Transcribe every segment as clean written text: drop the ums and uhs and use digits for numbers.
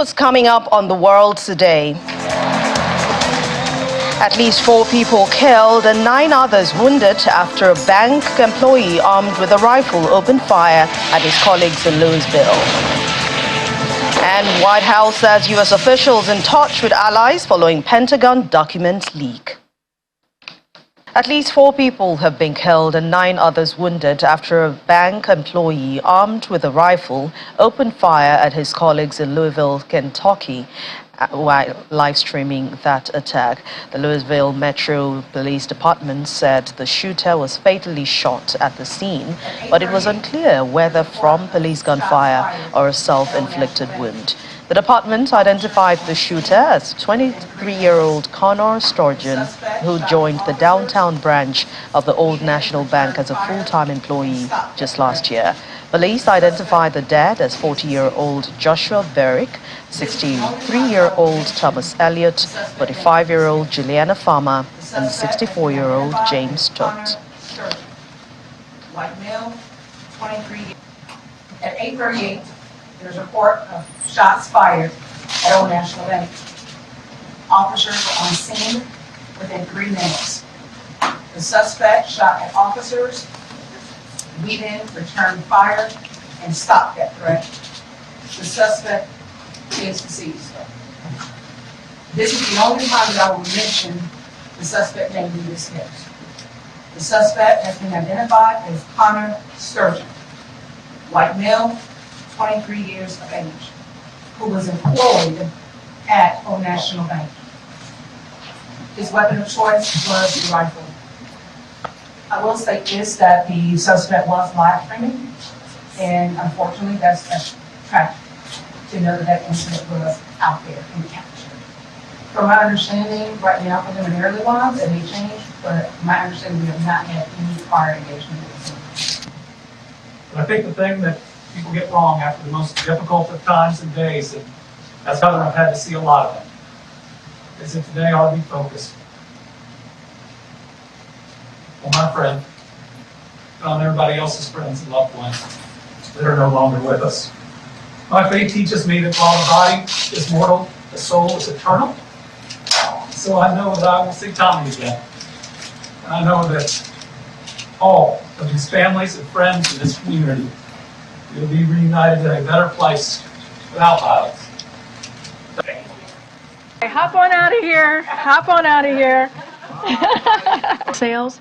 what's coming up on the world today. At least 4 people killed and 9 others wounded after a bank employee armed with a rifle opened fire at his colleagues in Louisville. And White House says U.S. officials in touch with allies following Pentagon document leak. At least 4 people have been killed and 9 others wounded after a bank employee armed with a rifle opened fire at his colleagues in Louisville, Kentucky, while live streaming that attack. The Louisville Metro Police Department said the shooter was fatally shot at the scene, but it was unclear whether from police gunfire or a self-inflicted wound. The department identified the shooter as 23-year-old Connor Sturgeon, who joined the downtown branch of the Old National Bank as a full-time employee just last year. Police identified the dead as 40-year-old Joshua Berrick, 63-year-old Thomas Elliott, 45-year-old Juliana Farmer, and 64-year-old James Tutt. White male, 23. At 8:38, there's a report of shots fired at Old National Bank. Officers were on scene within 3 minutes. The suspect shot at officers. We then returned fire and stopped that threat. The suspect is deceased. This is the only time that I will mention the suspect name in this case. The suspect has been identified as Connor Sturgeon, white male, 23 years of age, who was employed at Old National Bank. His weapon of choice was the rifle. I will state this, that the suspect was live streaming, and unfortunately that's tragic to know that that incident was out there in the capture. From my understanding, right now preliminarily wise, it may change, but my understanding, we have not had any prior engagement with him. I think the thing that people get wrong after the most difficult of times and days, and that's how I've had to see a lot of them, is that today ought to be focused on my friend, and on everybody else's friends and loved ones that are no longer with us. My faith teaches me that while the body is mortal, the soul is eternal. So I know that I will see Tommy again. And I know that all of his families and friends in this community will be reunited in a better place without violence. Hop on out of here. Hop on out of here. Sales.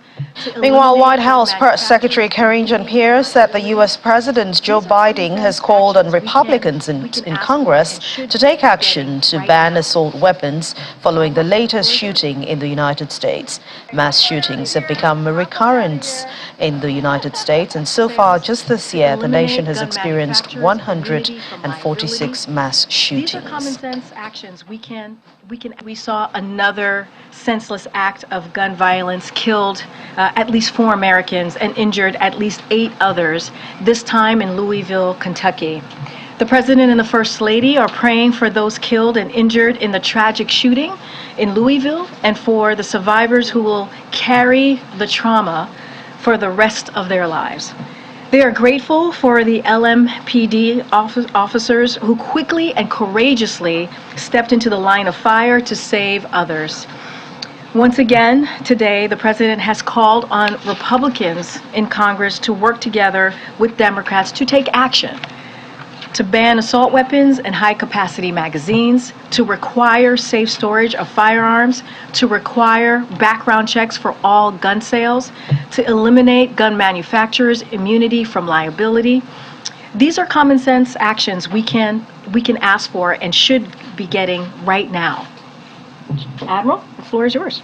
Meanwhile, White House Press Secretary Karine Jean-Pierre said the U.S. President Joe Biden has called on Republicans in Congress to take action to ban assault weapons following the latest shooting in the United States. Mass shootings have become a recurrence in the United States, and so far just this year the nation has experienced 146 mass shootings. These are common sense actions. We saw another senseless act of gun violence, killed at least 4 Americans and injured at least 8 others, this time in Louisville, Kentucky. The President and the First Lady are praying for those killed and injured in the tragic shooting in Louisville and for the survivors who will carry the trauma for the rest of their lives. They are grateful for the LMPD officers who quickly and courageously stepped into the line of fire to save others. Once again, today, the President has called on Republicans in Congress to work together with Democrats to take action, to ban assault weapons and high-capacity magazines, to require safe storage of firearms, to require background checks for all gun sales, to eliminate gun manufacturers' immunity from liability. These are common sense actions we can ask for and should be getting right now. Admiral, the floor is yours.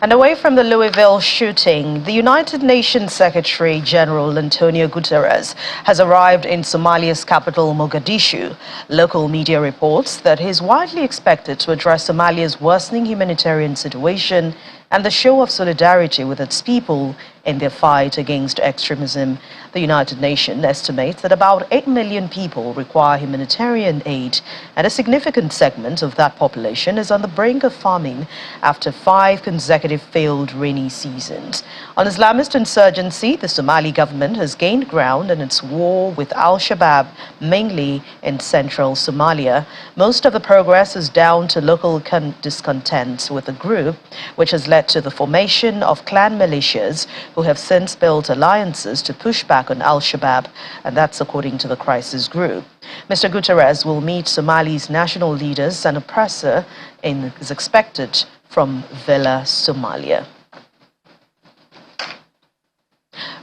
And away from the Louisville shooting, the United Nations Secretary General Antonio Guterres has arrived in Somalia's capital, Mogadishu. Local media reports that he is widely expected to address Somalia's worsening humanitarian situation and the show of solidarity with its people in their fight against extremism. The United Nations estimates that about 8 million people require humanitarian aid, and a significant segment of that population is on the brink of famine after 5 consecutive failed rainy seasons. On Islamist insurgency, the Somali government has gained ground in its war with Al-Shabaab, mainly in central Somalia. Most of the progress is down to local discontent with the group, which has led to the formation of clan militias who have since built alliances to push back on Al-Shabaab, and that's according to the crisis group. Mr. Guterres will meet Somali's national leaders and oppressor is expected from Villa, Somalia.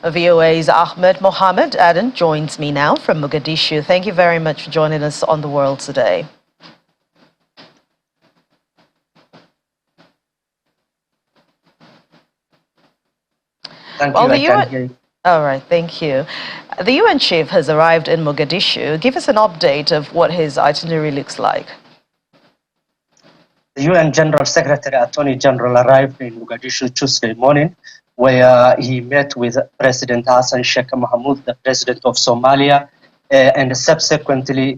VOA's Ahmed Mohammed Aden joins me now from Mogadishu. Thank you very much for joining us on The World Today. Thank you. I can hear you. All right, thank you. The UN chief has arrived in Mogadishu. Give us an update of what his itinerary looks like. The UN General Secretary, Attorney General arrived in Mogadishu Tuesday morning, where he met with President Hassan Sheikh Mohamud, the president of Somalia, and subsequently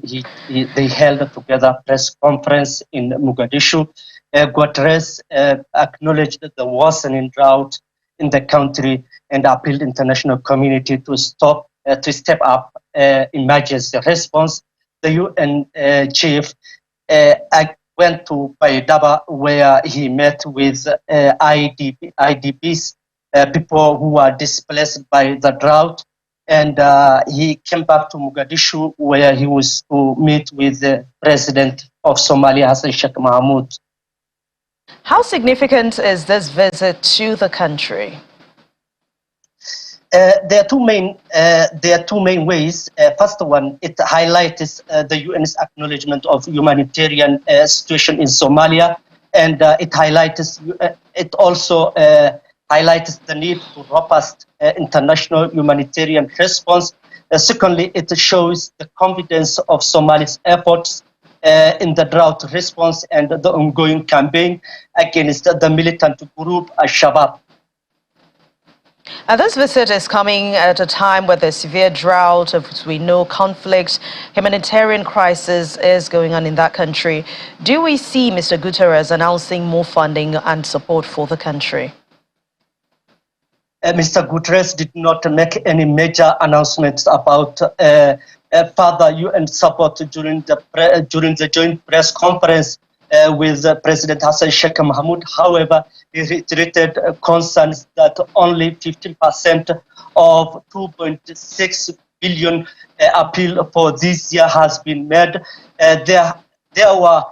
they held together a press conference in Mogadishu. Guterres acknowledged the worsening drought in the country and appealed international community to step up emergency response. The UN chief went to Baydhaba, where he met with IDPs, people who are displaced by the drought, and he came back to Mogadishu, where he was to meet with the president of Somalia, Hassan Sheikh Mohamud. How significant is this visit to the country? There are two main ways. First one, it highlights the UN's acknowledgement of humanitarian situation in Somalia, and it also highlights the need for robust international humanitarian response. Secondly, it shows the confidence of Somali's efforts in the drought response and the ongoing campaign against the militant group Al-Shabaab. This visit is coming at a time where there's severe drought, as we know, conflict, humanitarian crisis is going on in that country. Do we see Mr. Guterres announcing more funding and support for the country? Mr. Guterres did not make any major announcements about further UN support during the joint press conference with President Hassan Sheikh Mohamud. However, he reiterated concerns that only 15% of 2.6 billion appeal for this year has been made. There were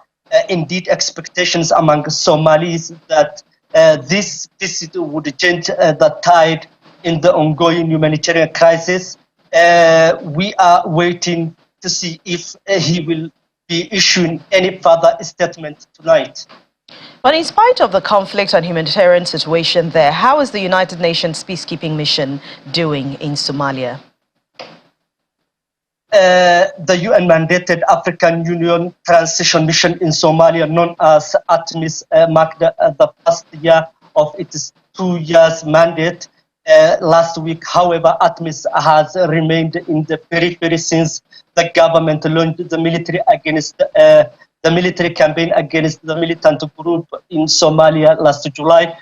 indeed expectations among Somalis that this visit would change the tide in the ongoing humanitarian crisis. We are waiting to see if he will be issuing any further statement tonight. But in spite of the conflict and humanitarian situation there, how is the United Nations peacekeeping mission doing in Somalia? The UN-mandated African Union Transition Mission in Somalia, known as ATMIS, marked the first year of its 2 years mandate last week. However, ATMIS has remained in the periphery since the government launched the military campaign against the militant group in Somalia last July.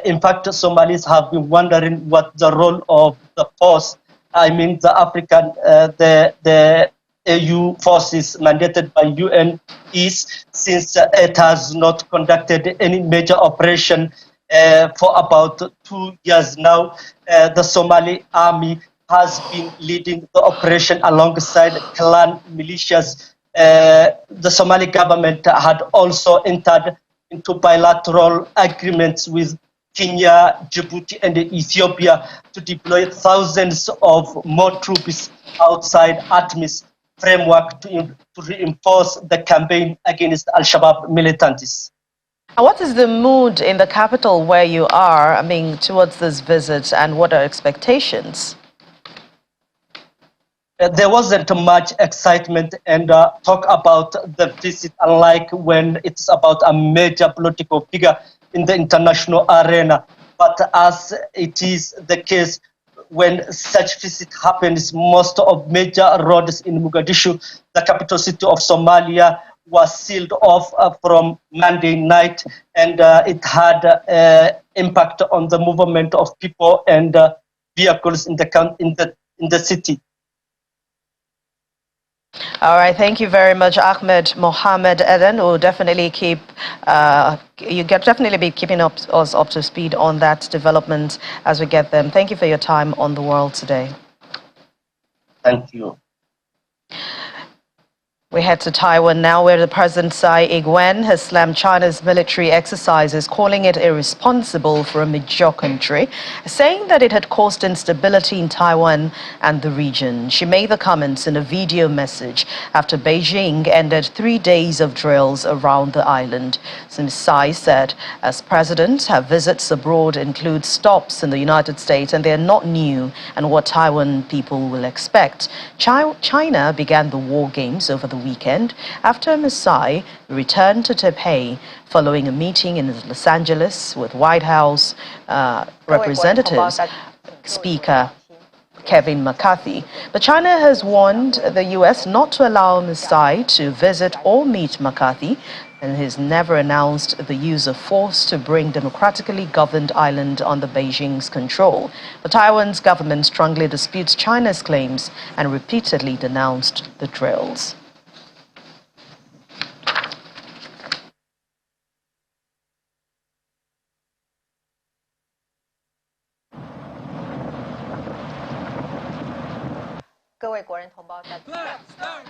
In fact, Somalis have been wondering what the role of the force, the AU forces mandated by UN is, since it has not conducted any major operation for about 2 years now. The Somali army has been leading the operation alongside clan militias. The Somali government had also entered into bilateral agreements with Kenya, Djibouti, and Ethiopia to deploy thousands of more troops outside ATMIS framework to reinforce the campaign against Al-Shabaab militants. What is the mood in the capital where you are, towards this visit, and what are expectations? There wasn't much excitement and talk about the visit, unlike when it's about a major political figure. in the international arena. But as it is the case, when such visit happens, most of major roads in Mogadishu, the capital city of Somalia, was sealed off from Monday night, and it had impact on the movement of people and vehicles in the city. All right, thank you very much, Ahmed Mohammed Eden. We'll definitely definitely be keeping us up to speed on that development as we get them. Thank you for your time on The World Today. Thank you. We head to Taiwan now, where the President Tsai Ing-wen has slammed China's military exercises, calling it irresponsible for a mature country, saying that it had caused instability in Taiwan and the region. She made the comments in a video message after Beijing ended 3 days of drills around the island. Ms. Tsai said, as president, her visits abroad include stops in the United States, and they are not new and what Taiwan people will expect. China began the war games over the weekend after Ms. Tsai returned to Taipei following a meeting in Los Angeles with White House representatives, Speaker Kevin McCarthy. But China has warned the U.S. not to allow Ms. Tsai to visit or meet McCarthy, and has never announced the use of force to bring democratically governed island under Beijing's control. But Taiwan's government strongly disputes China's claims and repeatedly denounced the drills.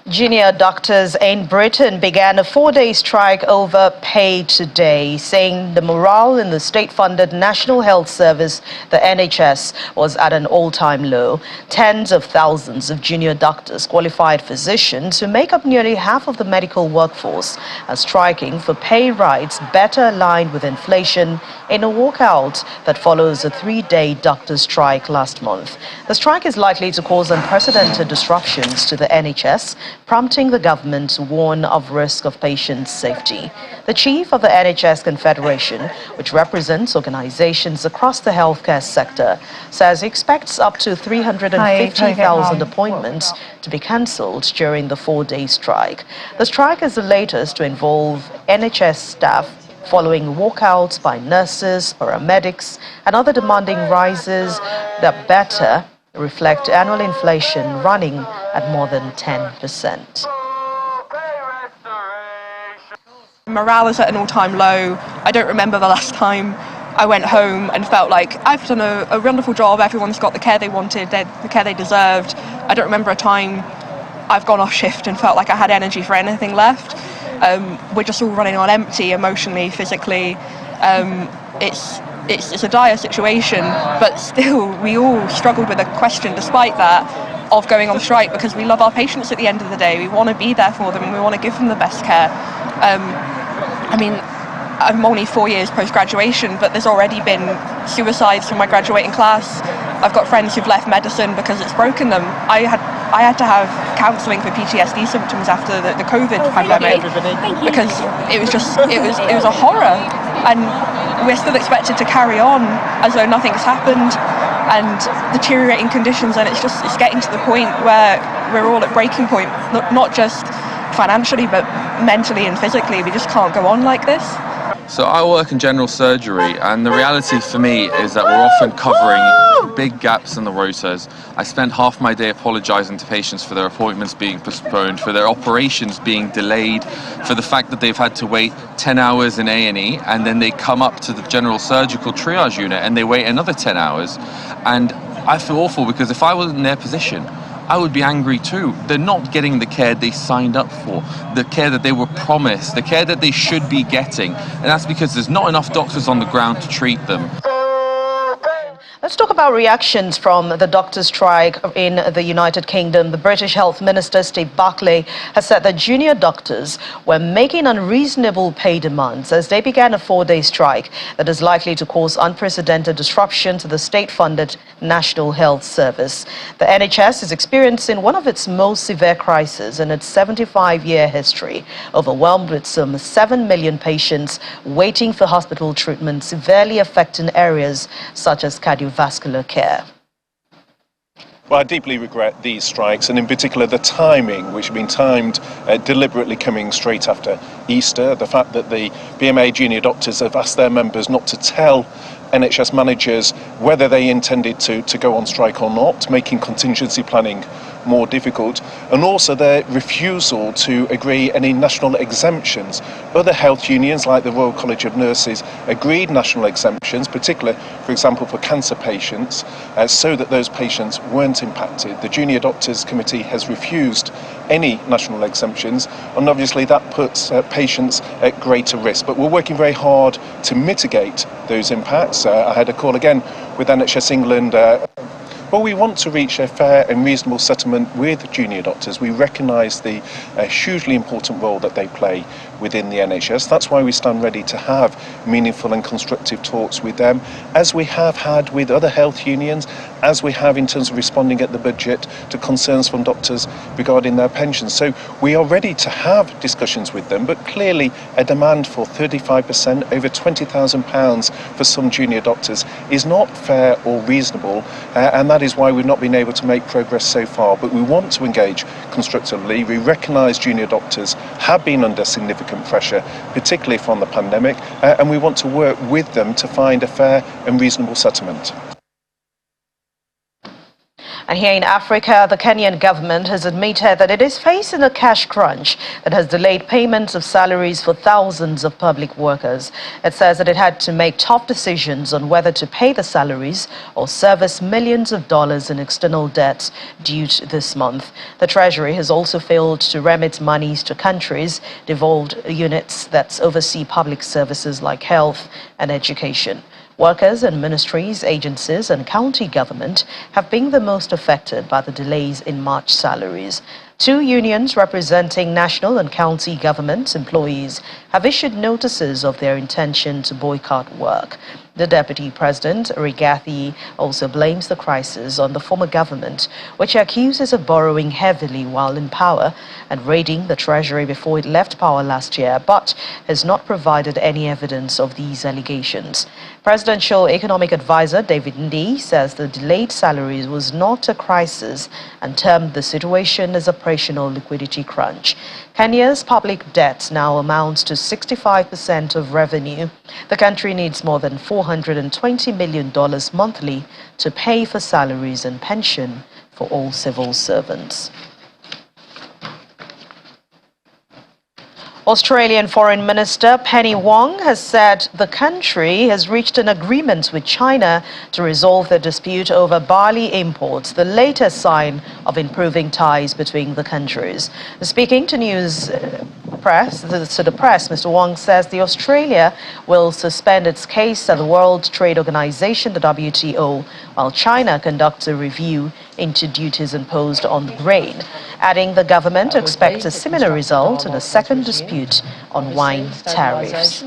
Junior doctors in Britain began a 4-day strike over pay today, saying the morale in the state-funded National Health Service, the NHS, was at an all-time low. Tens of thousands of junior doctors, qualified physicians, who make up nearly half of the medical workforce, are striking for pay rights better aligned with inflation in a walkout that follows a 3-day doctor strike last month. The strike is likely to cause unprecedented disruptions to the NHS, prompting the government to warn of risk of patient safety. The chief of the NHS Confederation, which represents organizations across the healthcare sector, says he expects up to 350,000 appointments to be cancelled during the 4-day strike. The strike is the latest to involve NHS staff following walkouts by nurses, paramedics, and other demanding rises that better reflect annual inflation running at more than 10%. Morale is at an all-time low. I don't remember the last time I went home and felt like I've done a wonderful job, everyone's got the care they wanted, the care they deserved. I don't remember a time I've gone off shift and felt like I had energy for anything left. We're just all running on empty, emotionally, physically. It's a dire situation, but still we all struggled with a question despite that of going on strike, because we love our patients at the end of the day. We want to be there for them and we want to give them the best care. I mean, I'm only 4 years post-graduation, but there's already been suicides from my graduating class. I've got friends who've left medicine because it's broken them. I had to have counselling for PTSD symptoms after the COVID pandemic, because it was a horror, and we're still expected to carry on as though nothing's happened, and deteriorating conditions, and it's getting to the point where we're all at breaking point, not just financially but mentally and physically. We just can't go on like this. So I work in general surgery, and the reality for me is that we're often covering big gaps in the rotas. I spend half my day apologising to patients for their appointments being postponed, for their operations being delayed, for the fact that they've had to wait 10 hours in A&E, and then they come up to the general surgical triage unit and they wait another 10 hours. And I feel awful, because if I was in their position, I would be angry too. They're not getting the care they signed up for, the care that they were promised, the care that they should be getting. And that's because there's not enough doctors on the ground to treat them. Let's talk about reactions from the doctors' strike in the United Kingdom. The British Health Minister, Steve Barclay, has said that junior doctors were making unreasonable pay demands as they began a 4-day strike that is likely to cause unprecedented disruption to the state-funded National Health Service. The NHS is experiencing one of its most severe crises in its 75-year history, overwhelmed with some 7 million patients waiting for hospital treatment, severely affecting areas such as cardiovascular care. Well, I deeply regret these strikes, and in particular the timing, which have been timed deliberately coming straight after Easter. The fact that the BMA junior doctors have asked their members not to tell NHS managers whether they intended to go on strike or not, making contingency planning more difficult, and also their refusal to agree any national exemptions. Other health unions, like the Royal College of Nurses, agreed national exemptions, particularly, for example, for cancer patients, so that those patients weren't impacted. The Junior Doctors Committee has refused any national exemptions, and obviously that puts patients at greater risk. But we're working very hard to mitigate those impacts. I had a call again with NHS England. Well, we want to reach a fair and reasonable settlement with junior doctors. We recognise the hugely important role that they play within the NHS. That's why we stand ready to have meaningful and constructive talks with them, as we have had with other health unions, as we have in terms of responding at the budget to concerns from doctors regarding their pensions. So we are ready to have discussions with them, but clearly a demand for 35%, over £20,000 for some junior doctors is not fair or reasonable, and that is why we've not been able to make progress so far. But we want to engage constructively. We recognise junior doctors have been under significant pressure, particularly from the pandemic, and we want to work with them to find a fair and reasonable settlement. And here in Africa, the Kenyan government has admitted that it is facing a cash crunch that has delayed payments of salaries for thousands of public workers. It says that it had to make tough decisions on whether to pay the salaries or service millions of dollars in external debts due this month. The Treasury has also failed to remit monies to countries, devolved units that oversee public services like health and education. Workers and ministries, agencies and county government have been the most affected by the delays in March salaries. 2 unions representing national and county government employees have issued notices of their intention to boycott work. The Deputy President, Rigathi, also blames the crisis on the former government, which he accuses of borrowing heavily while in power and raiding the Treasury before it left power last year, but has not provided any evidence of these allegations. Presidential Economic Advisor David Ndii says the delayed salaries was not a crisis and termed the situation as operational liquidity crunch. Kenya's public debt now amounts to 65% of revenue. The country needs more than $420 million monthly to pay for salaries and pension for all civil servants. Australian Foreign Minister Penny Wong has said the country has reached an agreement with China to resolve the dispute over barley imports, the latest sign of improving ties between the countries. Speaking to the press, Mr. Wong says the Australia will suspend its case at the World Trade Organization, the WTO, while China conducts a review into duties imposed on grain, adding the government expects a similar result in a second dispute on wine tariffs.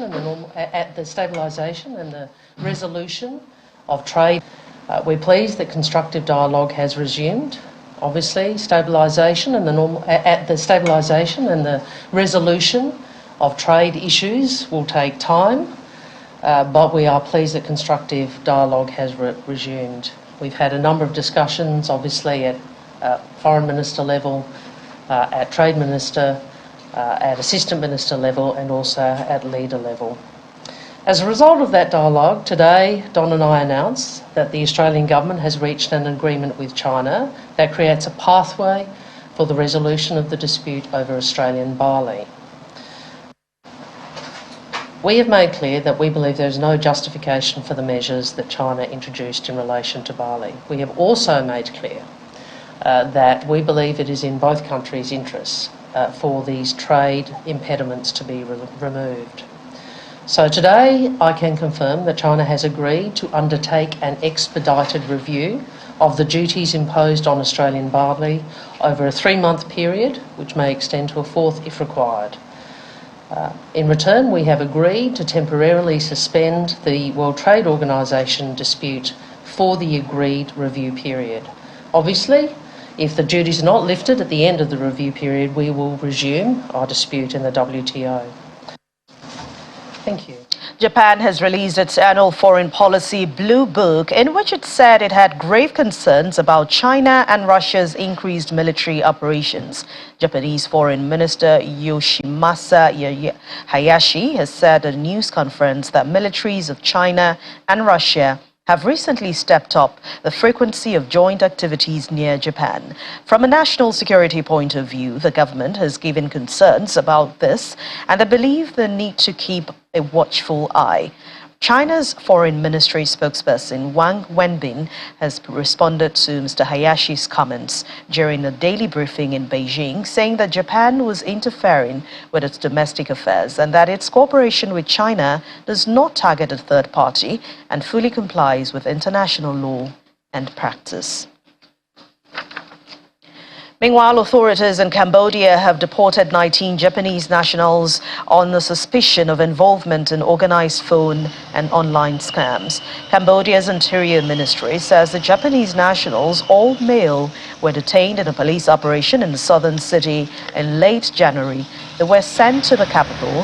At the stabilisation and the resolution of trade, we're pleased that constructive dialogue has resumed. Obviously, stabilisation and the resolution of trade issues will take time, but we are pleased that constructive dialogue has resumed. We've had a number of discussions, obviously, at Foreign Minister level, at Trade Minister, at Assistant Minister level, and also at leader level. As a result of that dialogue, today Don and I announced that the Australian Government has reached an agreement with China that creates a pathway for the resolution of the dispute over Australian barley. We have made clear that we believe there is no justification for the measures that China introduced in relation to barley. We have also made clear that we believe it is in both countries' interests for these trade impediments to be removed. So today I can confirm that China has agreed to undertake an expedited review of the duties imposed on Australian barley over a 3-month period, which may extend to a fourth if required. In return, we have agreed to temporarily suspend the World Trade Organisation dispute for the agreed review period. Obviously, if the duties are not lifted at the end of the review period, we will resume our dispute in the WTO. Thank you. Japan has released its annual foreign policy blue book, in which it said it had grave concerns about China and Russia's increased military operations. Japanese Foreign Minister Yoshimasa Hayashi has said at a news conference that militaries of China and Russia have recently stepped up the frequency of joint activities near Japan. From a national security point of view, the government has given concerns about this, and they believe the need to keep a watchful eye. China's Foreign Ministry spokesperson Wang Wenbin has responded to Mr. Hayashi's comments during a daily briefing in Beijing, saying that Japan was interfering with its domestic affairs and that its cooperation with China does not target a third party and fully complies with international law and practice. Meanwhile, authorities in Cambodia have deported 19 Japanese nationals on the suspicion of involvement in organized phone and online scams. Cambodia's Interior Ministry says the Japanese nationals, all male, were detained in a police operation in the southern city in late January. They were sent to the capital,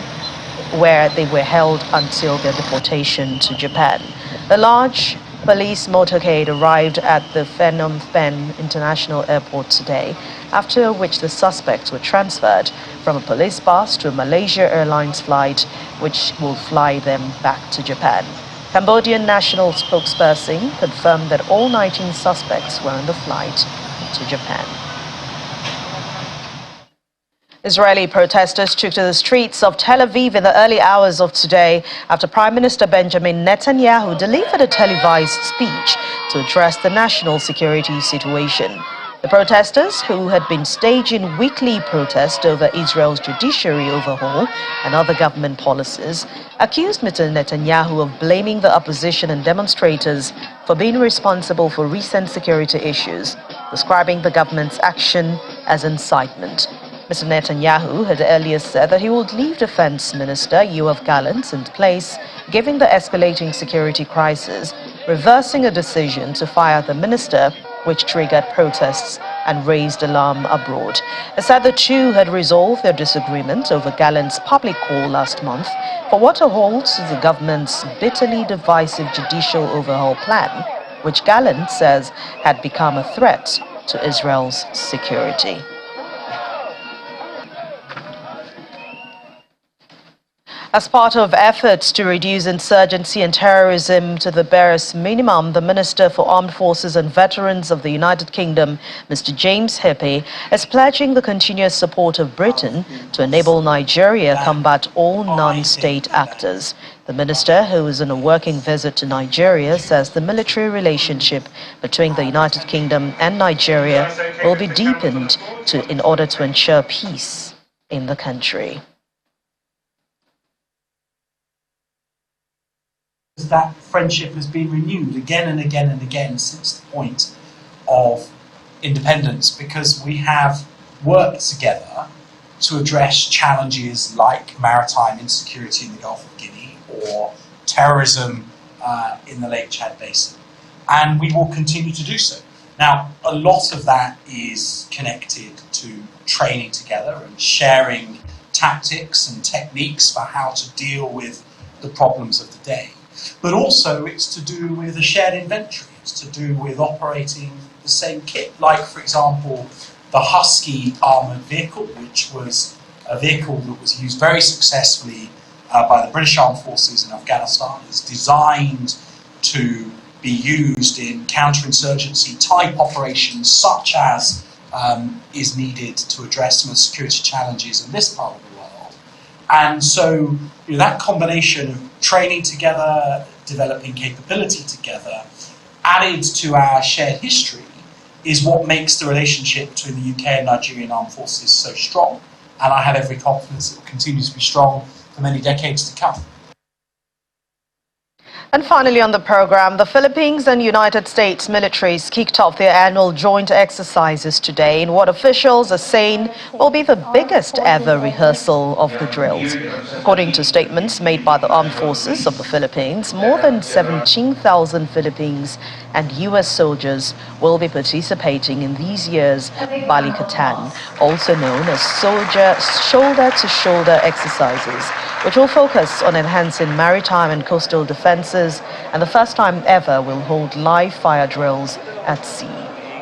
where they were held until their deportation to Japan. The large police motorcade arrived at the Phnom Penh International Airport today, after which the suspects were transferred from a police bus to a Malaysia Airlines flight, which will fly them back to Japan. Cambodian national spokesperson confirmed that all 19 suspects were on the flight to Japan. Israeli protesters took to the streets of Tel Aviv in the early hours of today after Prime Minister Benjamin Netanyahu delivered a televised speech to address the national security situation. The protesters, who had been staging weekly protests over Israel's judiciary overhaul and other government policies, accused Mr. Netanyahu of blaming the opposition and demonstrators for being responsible for recent security issues, describing the government's action as incitement. Mr. Netanyahu had earlier said that he would leave Defense Minister Yoav Gallant in place, given the escalating security crisis, reversing a decision to fire the minister, which triggered protests and raised alarm abroad. He said the two had resolved their disagreement over Gallant's public call last month for what he holds as the government's bitterly divisive judicial overhaul plan, which Gallant says had become a threat to Israel's security. As part of efforts to reduce insurgency and terrorism to the barest minimum, the Minister for Armed Forces and Veterans of the United Kingdom, Mr. James Hepe, is pledging the continuous support of Britain to enable Nigeria combat all non-state actors. The minister, who is on a working visit to Nigeria, says the military relationship between the United Kingdom and Nigeria will be deepened in order to ensure peace in the country. That friendship has been renewed again and again and again since the point of independence, because we have worked together to address challenges like maritime insecurity in the Gulf of Guinea or terrorism in the Lake Chad Basin, and we will continue to do so. Now, a lot of that is connected to training together and sharing tactics and techniques for how to deal with the problems of the day. But also it's to do with a shared inventory, it's to do with operating the same kit. Like, for example, the Husky armoured vehicle, which was a vehicle that was used very successfully by the British Armed Forces in Afghanistan. It's designed to be used in counterinsurgency type operations such as is needed to address some of the security challenges in this part of the world. And so that combination of training together, developing capability together, added to our shared history, is what makes the relationship between the UK and Nigerian armed forces so strong. And I have every confidence it will continue to be strong for many decades to come. And finally on the program, the Philippines and United States militaries kicked off their annual joint exercises today in what officials are saying will be the biggest ever rehearsal of the drills. According to statements made by the armed forces of the Philippines, more than 17,000 Philippines and U.S. soldiers will be participating in these year's Balikatan, also known as shoulder-to-shoulder exercises, which will focus on enhancing maritime and coastal defenses, and the first time ever will hold live fire drills at sea.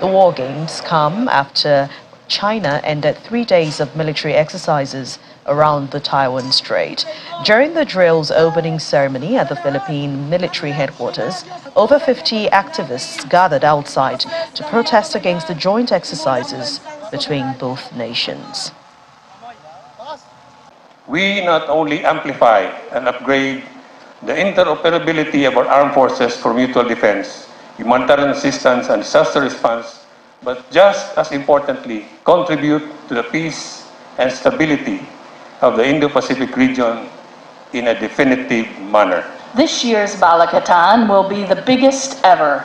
The war games come after China ended 3 days of military exercises around the Taiwan Strait. During the drill's opening ceremony at the Philippine military headquarters, over 50 activists gathered outside to protest against the joint exercises between both nations. We not only amplify and upgrade the interoperability of our armed forces for mutual defense, humanitarian assistance, and disaster response, but just as importantly, contribute to the peace and stability of the Indo-Pacific region in a definitive manner. This year's Balikatan will be the biggest ever,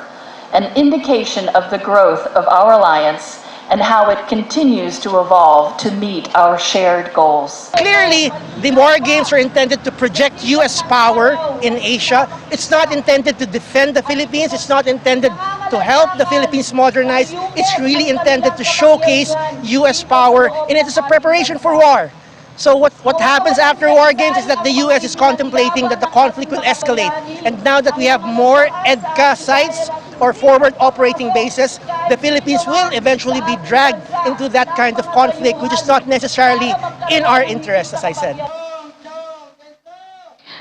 an indication of the growth of our alliance and how it continues to evolve to meet our shared goals. Clearly, the war games are intended to project U.S. power in Asia. It's not intended to defend the Philippines. It's not intended to help the Philippines modernize. It's really intended to showcase U.S. power, and it is a preparation for war. So what happens after war games is that the U.S. is contemplating that the conflict will escalate. And now that we have more EDCA sites or forward operating bases, the Philippines will eventually be dragged into that kind of conflict, which is not necessarily in our interest, as I said.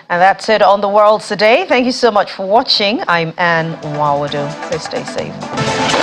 And that's it on The World Today. Thank you so much for watching. I'm Anne Nwawadu. Please stay safe.